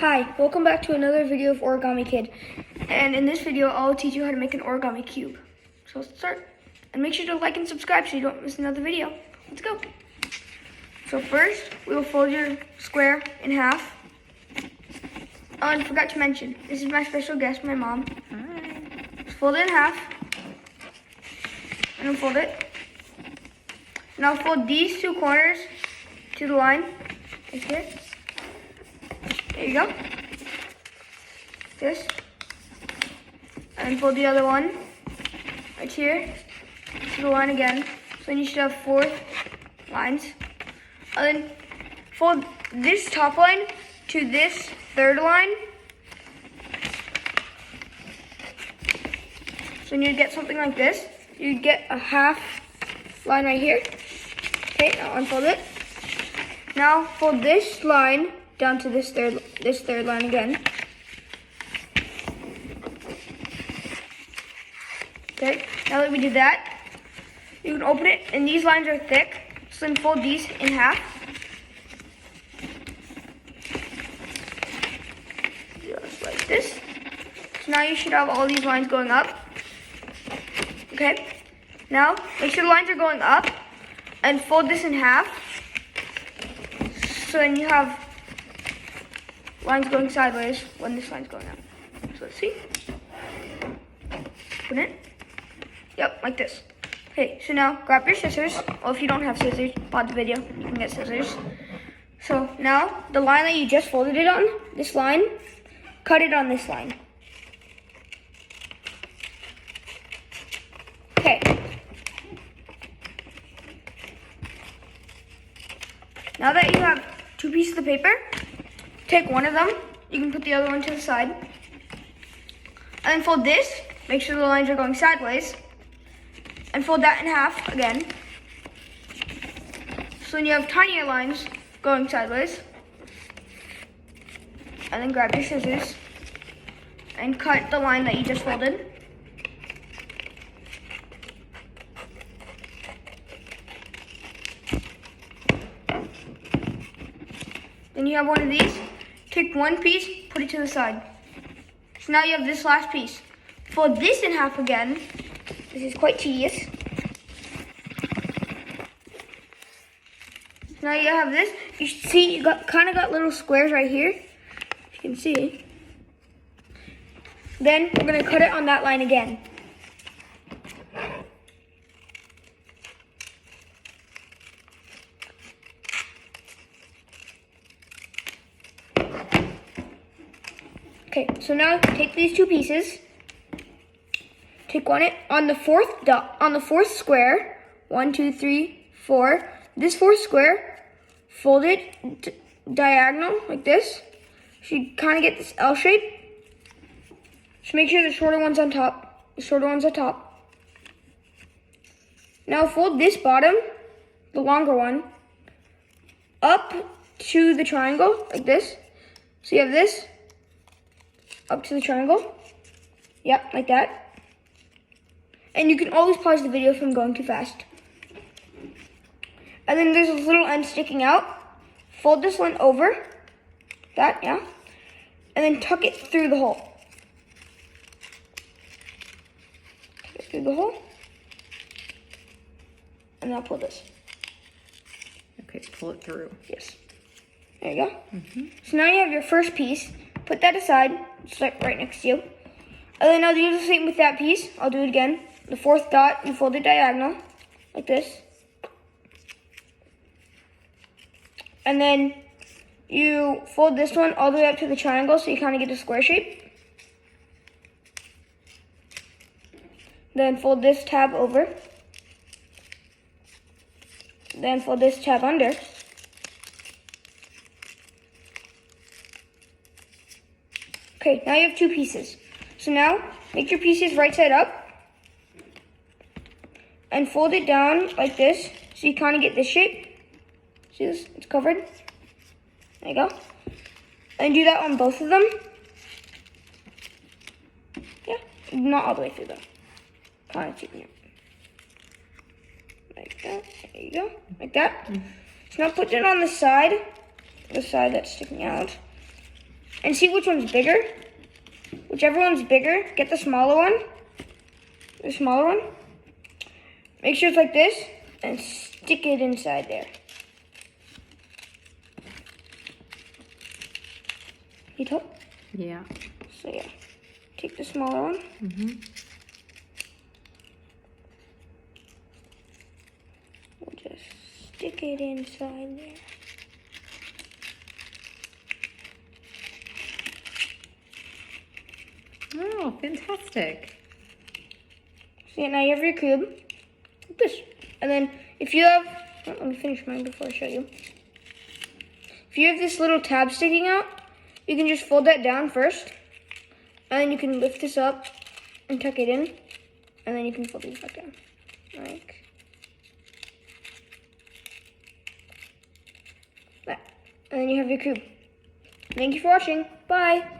Hi, welcome back to another video of Origami Kid. And in this video, I'll teach you how to make an origami cube. So let's start. And make sure to like and subscribe so you don't miss another video. Let's go. So first, we will fold your square in half. Oh, and I forgot to mention, this is my special guest, my mom. Just fold it in half. And then fold it. Now fold these two corners to the line, like here. There you go. This. And fold the other one right here to the line again. So then you should have 4 lines. And then fold this top line to this third line. So then you'd get something like this. You'd get a half line right here. Okay, now unfold it. Now fold this line down to this third line again. Okay, now that we did that, you can open it, and these lines are thick, so then fold these in half. Just like this. So now you should have all these lines going up. Okay, now make sure the lines are going up, and fold this in half. So then you have lines going sideways when this line's going up. So let's see. Open it. Yep, like this. Okay, so now grab your scissors. Well, if you don't have scissors, pause the video. You can get scissors. So now the line that you just folded it on, this line, cut it on this line. Okay. Now that you have 2 pieces of paper, take one of them, you can put the other one to the side, and then fold this, make sure the lines are going sideways, and fold that in half again. So then you have tinier lines going sideways, and then grab your scissors, and cut the line that you just folded. Then you have one of these. Take one piece, put it to the side. So now you have this last piece. Fold this in half again. This is quite tedious. So now you have this. You should see you kind of got little squares right here. If you can see. Then we're going to cut it on that line again. Okay, so now take these 2 pieces. Take one on the 4th dot on the 4th square. 1, 2, 3, 4. This 4th square, fold it diagonal like this. So you kind of get this L shape. Just make sure the shorter one's on top. The shorter one's on top. Now fold this bottom, the longer one, up to the triangle like this. So you have this. Up to the triangle. Yep, like that. And you can always pause the video if I'm going too fast. And then there's a little end sticking out. Fold this one over. That, yeah. And then tuck it through the hole. Tuck it through the hole. And now pull this. Okay, pull it through. Yes. There you go. So now you have your first piece. Put that aside. It's like right next to you. And then I'll do the same with that piece. I'll do it again. The 4th dot, you fold it diagonal, like this. And then you fold this one all the way up to the triangle so you kind of get a square shape. Then fold this tab over. Then fold this tab under. Okay, now you have 2 pieces. So now, make your pieces right side up. And fold it down like this, so you kind of get this shape. See this? It's covered. There you go. And do that on both of them. Yeah, not all the way through though. Kind of keeping it. Like that. There you go. Like that. So now put it on the side that's sticking out. and see which one's bigger. Whichever one's bigger, get the smaller one. The smaller one. Make sure it's like this and stick it inside there. Need help? Yeah. So yeah, take the smaller one. We'll just stick it inside there. Oh, fantastic. So yeah, now you have your cube, like this. And then if you have, let me finish mine before I show you. If you have this little tab sticking out, you can just fold that down first. And then you can lift this up and tuck it in. And then you can fold these back down. Like that. And then you have your cube. Thank you for watching. Bye.